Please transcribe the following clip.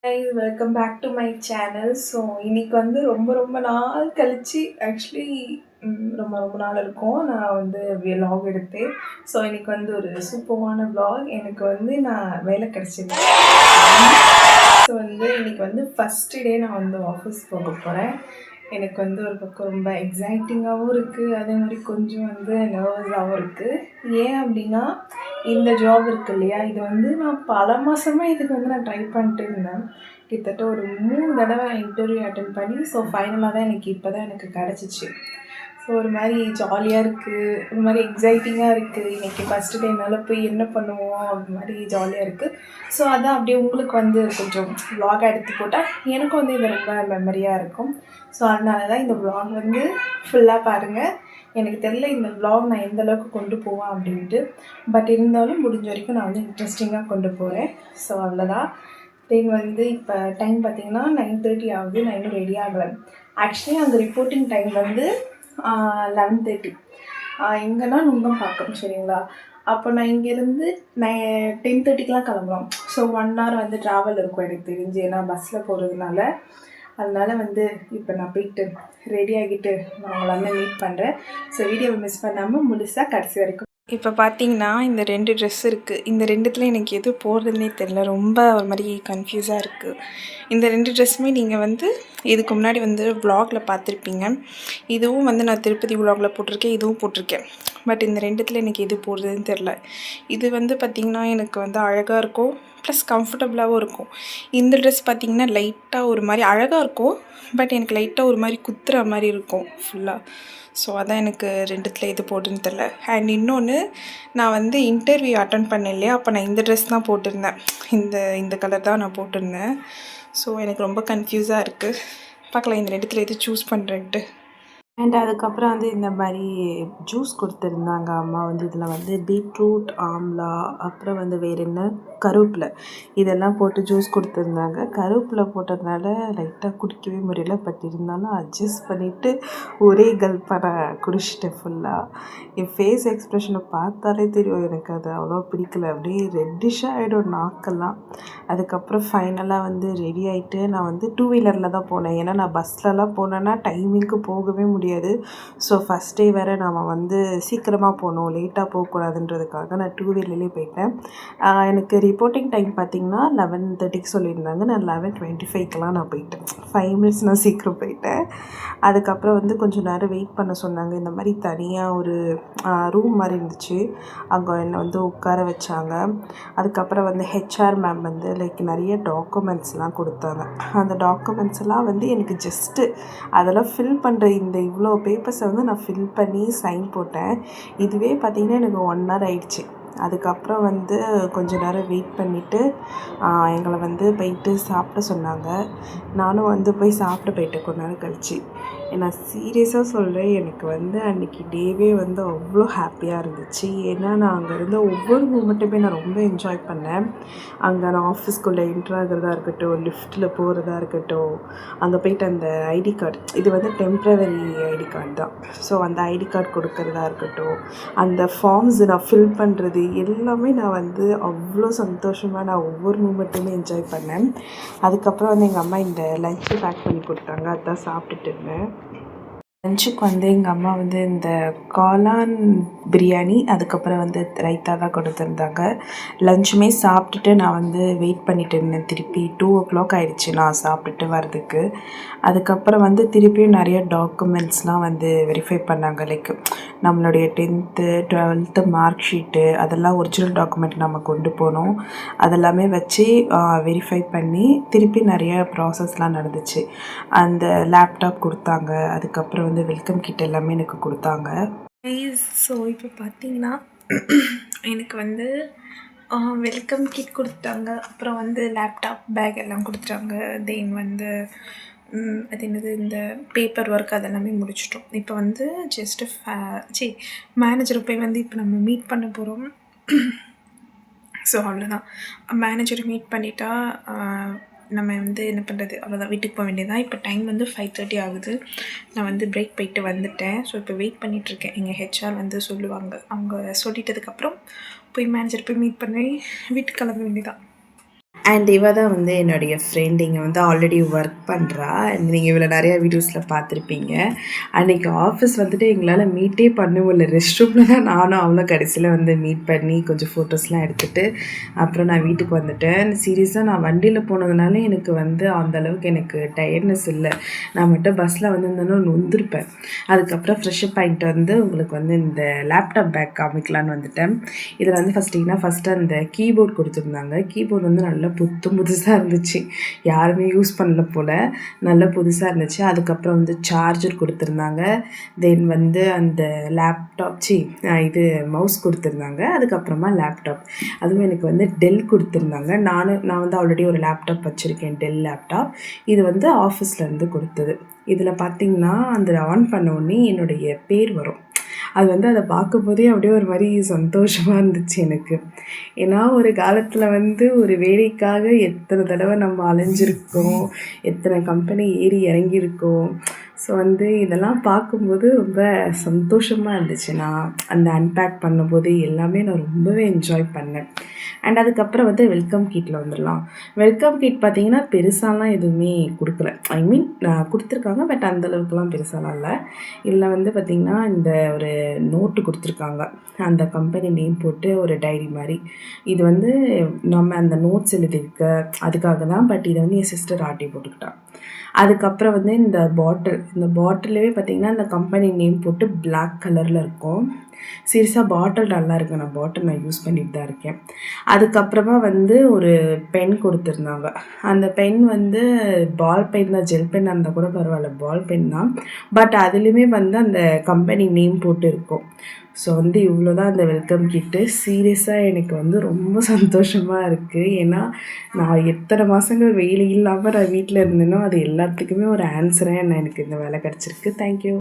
Guys, welcome back to my channel. So இன்னைக்கு வந்து ரொம்ப ரொம்ப நாள் கழிச்சு ஆக்சுவலி ரொம்ப ரொம்ப நாள் இருக்கும் நான் வந்து vlog எடுத்தேன். ஸோ இன்னைக்கு வந்து ஒரு சூப்பரான vlog. எனக்கு வந்து நான் வேலை கிடச்சிது. ஸோ வந்து இன்னைக்கு வந்து ஃபஸ்ட்டு டே நான் வந்து ஆஃபீஸ் போக போகிறேன். எனக்கு வந்து ஒரு பக்கம் ரொம்ப எக்ஸைட்டிங்காகவும் இருக்குது, அதே மாதிரி கொஞ்சம் வந்து நர்வஸாகவும் இருக்குது. ஏன் அப்படின்னா இந்த ஜாப் இருக்குது இல்லையா, இது வந்து நான் பல மாதமாக இதுக்கு வந்து நான் ட்ரை பண்ணிட்டு இருந்தேன். கிட்டத்தட்ட ஒரு 3 தடவை இன்டர்வியூ அட்டன் பண்ணி ஸோ ஃபைனலாக தான் இப்போ தான் எனக்கு கிடச்சிச்சு. ஸோ ஒரு மாதிரி ஜாலியாக இருக்குது, ஒரு மாதிரி எக்ஸைட்டிங்காக இருக்குது. இன்றைக்கி ஃபஸ்ட்டு டே என்னால் போய் என்ன பண்ணுவோம் அப்படி மாதிரி ஜாலியாக இருக்குது. ஸோ அதான் அப்படியே உங்களுக்கு வந்து கொஞ்சம் vlog எடுத்து போட்டால் எனக்கும் வந்து இது ரொம்ப மெமரியாக இருக்கும். ஸோ அதனால தான் இந்த vlog வந்து ஃபுல்லாக பாருங்கள். எனக்கு தெரியல இந்த vlog நான் எந்த அளவுக்கு கொண்டு போவேன் அப்படின்ட்டு. பட் இருந்தாலும் முடிஞ்ச வரைக்கும் நான் வந்து இன்ட்ரெஸ்டிங்காக கொண்டு போகிறேன். ஸோ அவ்வளோதான். தென் வந்து இப்போ டைம் பார்த்திங்கன்னா 9:30 ஆகுது. நான் இன்னும் ரெடி ஆகலை. ஆக்சுவலி அந்த ரிப்போர்ட்டிங் டைம் வந்து 11:30. எங்கன்னா நுங்கம்பாக்கம், சரிங்களா? அப்போ நான் இங்கேருந்து 10:30க்கெலாம் கிளம்புறோம். ஸோ 1 hour வந்து ட்ராவல் இருக்கும் எனக்கு தெரிஞ்சு, ஏன்னா பஸ்ஸில் போகிறதுனால. அதனால் வந்து இப்போ நான் போயிட்டு ரெடி ஆகிட்டு நான் உங்களை வந்து மீட் பண்ணுறேன். ஸோ வீடியோவை மிஸ் பண்ணாமல் முழுசாக கடைசி வரைக்கும். இப்போ பார்த்தீங்கன்னா இந்த 2 ட்ரெஸ் இருக்குது. இந்த 2த்துல எனக்கு எது போடுறதுனே தெரில. ரொம்ப ஒரு மாதிரி கன்ஃபியூஸாக இருக்குது. இந்த 2 ட்ரெஸ்ஸுமே நீங்கள் வந்து இதுக்கு முன்னாடி வந்து vlogல பார்த்துருப்பீங்க. இதுவும் வந்து நான் திருப்பதி vlogல போட்டிருக்கேன், இதுவும் போட்டிருக்கேன். பட் இந்த 2த்துல எனக்கு எது போடுறதுன்னு தெரில. இது வந்து பார்த்திங்கன்னா எனக்கு வந்து அழகாக இருக்கும், ப்ளஸ் கம்ஃபர்டபுளாகவும் இருக்கும். இந்த ட்ரெஸ் பார்த்திங்கன்னா லைட்டாக ஒரு மாதிரி அழகாக இருக்கும், பட் எனக்கு லைட்டாக ஒரு மாதிரி குத்துற மாதிரி இருக்கும் ஃபுல்லாக. ஸோ அதான் எனக்கு 2த்துல எது போடுன்னு தெரில. அண்ட் இன்னொன்று, நான் வந்து இன்டர்வியூ அட்டன் பண்ணேன் இல்லையா, அப்போ நான் இந்த ட்ரெஸ் தான் போட்டிருந்தேன். இந்த கலர் தான் நான் போட்டிருந்தேன். ஸோ எனக்கு ரொம்ப கன்ஃபியூஸாக இருக்குது. பார்க்கலாம் இந்த 2த்துல எது சூஸ் பண்ணுறேன்ட்டு. அண்ட் அதுக்கப்புறம் வந்து இந்த மாதிரி ஜூஸ் கொடுத்துருந்தாங்க அம்மா. வந்து இதில் வந்து பீட்ரூட், ஆம்லா, அப்புறம் வந்து வேறு என்ன, கருவேப்பிலை, இதெல்லாம் போட்டு ஜூஸ் கொடுத்துருந்தாங்க. கருவேப்பிலை போட்டதுனால லைட்டாக குடிக்கவே முடியல. பட் இருந்தாலும் அட்ஜஸ்ட் பண்ணிவிட்டு ஒரே கல்ப்பாக நான் குடிச்சிட்டேன் ஃபுல்லாக. என் ஃபேஸ் எக்ஸ்ப்ரெஷனை பார்த்தாலே தெரியும் எனக்கு அது அவ்வளோ பிடிக்கல. அப்படியே ரெட்டிஷாக ஆகிடும் நாக்கெல்லாம். அதுக்கப்புறம் ஃபைனலாக வந்து ரெடி ஆகிட்டு நான் வந்து 2 வீலரில் தான் போனேன். ஏன்னா நான் பஸ்லலாம் போனேன்னா டைமிங்க்கு போகவே முடியாது. ஸோ ஃபஸ்ட் டே வேறு நம்ம வந்து சீக்கிரமாக போகணும், லேட்டாக போகக்கூடாதுன்றதுக்காக நான் 2 வீலர்லேயே போயிட்டேன். எனக்கு ரிப்போர்ட்டிங் டைம் பார்த்திங்கன்னா 11:30க்கு சொல்லியிருந்தாங்க. நான் 11:25க்கெலாம் நான் போயிட்டேன். 5 மினிட்ஸ் நான் சீக்கிரம் போயிட்டேன். அதுக்கப்புறம் வந்து கொஞ்சம் நேரம் வெயிட் பண்ண சொன்னாங்க. இந்த மாதிரி தனியாக ஒரு ரூம் மாதிரி இருந்துச்சு, அங்கே என்னை வந்து உட்கார வச்சாங்க. அதுக்கப்புறம் வந்து ஹெச்ஆர் மேம் வந்து லைக் நிறைய டாக்குமெண்ட்ஸ்லாம் கொடுத்தாங்க. அந்த டாக்குமெண்ட்ஸ் எல்லாம் வந்து எனக்கு ஜஸ்ட்டு அதெல்லாம் ஃபில் பண்ணுற இந்த இவ்வளோ பேப்பர்ஸை வந்து நான் ஃபில் பண்ணி சைன் போட்டேன். இதுவே பார்த்திங்கன்னா எனக்கு 1 hour ஆயிடுச்சு. அதுக்கப்புறம் வந்து கொஞ்சம் நேரம் வெயிட் பண்ணிவிட்டு எங்களை வந்து போயிட்டு சாப்பிட சொன்னாங்க. நானும் வந்து போய் சாப்பிட போயிட்டேன் கொஞ்ச நேரம் கழிச்சு. நான் சீரியஸாக சொல்கிறேன், எனக்கு வந்து அன்றைக்கி டேவே வந்து அவ்வளோ ஹாப்பியாக இருந்துச்சு. ஏன்னா நான் அங்கே இருந்த ஒவ்வொரு மூமெண்ட்டுமே நான் ரொம்ப என்ஜாய் பண்ணேன். அங்கே நான் ஆஃபீஸ்க்குள்ளே என்ட்ரு ஆகிறதா இருக்கட்டும், லிஃப்ட்டில் போகிறதா இருக்கட்டும், அங்கே போயிட்டு அந்த ஐடி கார்டு, இது வந்து டெம்ப்ரவரி ஐடி கார்டு தான். ஸோ அந்த ஐடி கார்டு கொடுக்கறதா இருக்கட்டும், அந்த ஃபார்ம்ஸ் நான் ஃபில் பண்ணுறது எல்லாமே நான் வந்து அவ்வளோ சந்தோஷமாக நான் ஒவ்வொரு மூமெண்ட்டுமே என்ஜாய் பண்ணேன். அதுக்கப்புறம் வந்து எங்கள் அம்மா இந்த லஞ்சு பேக் பண்ணி கொடுத்தாங்க, அதுதான் சாப்பிட்டுட்டு இருந்தேன். லஞ்சுக்கு வந்து எங்கள் அம்மா வந்து இந்த காளான் பிரியாணி, அதுக்கப்புறம் வந்து ரைத்தா தான் கொடுத்துருந்தாங்க. லஞ்சுமே சாப்பிட்டுட்டு நான் வந்து வெயிட் பண்ணிட்டு இருந்தேன். திருப்பி 2 o'clock ஆகிடுச்சு நான் சாப்பிட்டுட்டு வர்றதுக்கு. அதுக்கப்புறம் வந்து திருப்பியும் நிறைய டாக்குமெண்ட்ஸ்லாம் வந்து வெரிஃபை பண்ணாங்க. லைக் நம்மளுடைய 10th 12th மார்க் ஷீட்டு, அதெல்லாம் ஒரிஜினல் டாக்குமெண்ட் நம்ம கொண்டு போகணும். அதெல்லாமே வச்சு வெரிஃபை பண்ணி திருப்பி நிறைய ப்ராசஸ்லாம் நடந்துச்சு. அந்த லேப்டாப் கொடுத்தாங்க. அதுக்கப்புறம் வந்து வெல்கம் கிட் எல்லாமே எனக்கு கொடுத்தாங்க. ஸோ இப்போ பார்த்தீங்கன்னா எனக்கு வந்து வெல்கம் கிட் கொடுத்தாங்க. அப்புறம் வந்து லேப்டாப் பேக் எல்லாம் கொடுத்துட்டாங்க. தென் வந்து அது என்னது, இந்த பேப்பர் ஒர்க் அதெல்லாமே முடிச்சிட்டோம். இப்போ வந்து ஜஸ்ட்டு மேனேஜரை போய் வந்து இப்போ நம்ம மீட் பண்ண போகிறோம். ஸோ அவ்வளோதான். மேனேஜரை மீட் பண்ணிட்டா நம்ம வந்து என்ன பண்ணுறது, அவ்வளோதான், வீட்டுக்கு போக வேண்டியதான். இப்போ டைம் வந்து 5:30 ஆகுது. நான் வந்து பிரேக் போயிட்டு வந்துட்டேன். ஸோ இப்போ வெயிட் பண்ணிகிட்ருக்கேன். எங்கள் ஹெச்ஆர் வந்து சொல்லுவாங்க. அவங்க சொல்லிட்டதுக்கப்புறம் போய் மேனேஜர் போய் மீட் பண்ணி வீட்டுக்கு கிளம்ப வேண்டியதான். அண்ட் இவ தான் வந்து என்னுடைய ஃப்ரெண்ட். இங்கே வந்து ஆல்ரெடி ஒர்க் பண்ணுறா. நீங்கள் இவளை நிறையா வீடியோஸில் பார்த்துருப்பீங்க. அன்றைக்கி ஆஃபீஸ் வந்துட்டு எங்களால் மீட்டே பண்ண முடியல. ரெஸ்ட் ரூமில் தான் நானும் அவளும் கடைசியில் வந்து மீட் பண்ணி கொஞ்சம் ஃபோட்டோஸ்லாம் எடுத்துகிட்டு அப்புறம் நான் வீட்டுக்கு வந்துட்டேன். சீரியஸாக நான் வண்டியில் போனதுனால எனக்கு வந்து அந்தளவுக்கு எனக்கு டயர்ட்னஸ் இல்லை. நான் மட்டும் பஸ்ஸில் வந்திருந்தேன்னா நொந்திருப்பேன். அதுக்கப்புறம் ஃப்ரெஷ்அப் ஆகிட்டு வந்து உங்களுக்கு வந்து இந்த லேப்டாப் பேக் காமிக்கலான்னு வந்துட்டேன். இதில் வந்து ஃபஸ்ட்டு அந்த கீபோர்ட் கொடுத்துருந்தாங்க. கீபோர்ட் வந்து நல்லா புதுசாக இருந்துச்சு. யாருமே யூஸ் பண்ணல போல். நல்லா புதுசாக இருந்துச்சு. அதுக்கப்புறம் வந்து சார்ஜர் கொடுத்துருந்தாங்க. தென் வந்து அந்த இது மவுஸ் கொடுத்துருந்தாங்க. அதுக்கப்புறமா லேப்டாப், அதுவும் எனக்கு வந்து டெல் கொடுத்துருந்தாங்க. நான் வந்து ஆல்ரெடி ஒரு லேப்டாப் வச்சுருக்கேன், டெல் லேப்டாப். இது வந்து ஆஃபீஸ்லேருந்து கொடுத்தது. இதில் பார்த்திங்கன்னா அந்த ஆன் பண்ண உடனே என்னுடைய பேர் வரும். அது வந்து அதை பார்க்கும்போதே அப்படியே ஒரு மாதிரி சந்தோஷமாக இருந்துச்சு எனக்கு. ஏன்னா ஒரு காலத்தில் வந்து ஒரு வேலைக்காக எத்தனை தடவை நம்ம அலைஞ்சிருக்கோம், எத்தனை கம்பெனி ஏறி இறங்கியிருக்கோம். ஸோ வந்து இதெல்லாம் பார்க்கும்போது ரொம்ப சந்தோஷமாக இருந்துச்சு. நான் அந்த அன்பேக் பண்ணும்போது எல்லாமே நான் ரொம்பவே என்ஜாய் பண்ணேன். அண்ட் அதுக்கப்புறம் வந்து வெல்கம் கிட்டில் வந்துடலாம். வெல்கம் கிட் பார்த்திங்கன்னா பெருசாலாம் எதுவுமே கொடுக்கல. கொடுத்துருக்காங்க, பட் அந்தளவுக்குலாம் பெருசாலாம் இல்லை. இதில் வந்து பார்த்திங்கன்னா இந்த ஒரு நோட்டு கொடுத்துருக்காங்க. அந்த கம்பெனி நேம் போட்டு ஒரு டைரி மாதிரி. இது வந்து நம்ம அந்த நோட்ஸ் எழுதியிருக்க அதுக்காக தான். பட் இதை வந்து என் சிஸ்டர் ஆட்டி போட்டுக்கிட்டான். அதுக்கப்புறம் வந்து இந்த பாட்டிலே பார்த்திங்கன்னா இந்த கம்பெனி நேம் போட்டு பிளாக் கலரில் இருக்கும். சீரியஸாக பாட்டில் நல்லா இருக்கு. நான் யூஸ் பண்ணிட்டு தான் இருக்கேன். அதுக்கப்புறமா வந்து ஒரு பென் கொடுத்துருந்தாங்க. அந்த பென் வந்து பால் பென் தான், ஜெல் பென்னாக இருந்தால் கூட பரவாயில்ல, பால் பென் தான். பட் அதுலேயுமே வந்து அந்த கம்பெனி நேம் போட்டு இருக்கும். ஸோ வந்து இவ்வளோ தான் அந்த வெல்கம் கிட்டு. சீரியஸாக எனக்கு வந்து ரொம்ப சந்தோஷமாக இருக்குது. ஏன்னா நான் எத்தனை மாதங்கள் வேலை இல்லாமல் நான் வீட்டில் இருந்தேனோ அது எல்லாத்துக்குமே ஒரு ஆன்சராக எனக்கு இந்த வேலை கிடச்சிருக்கு. தேங்க்யூ.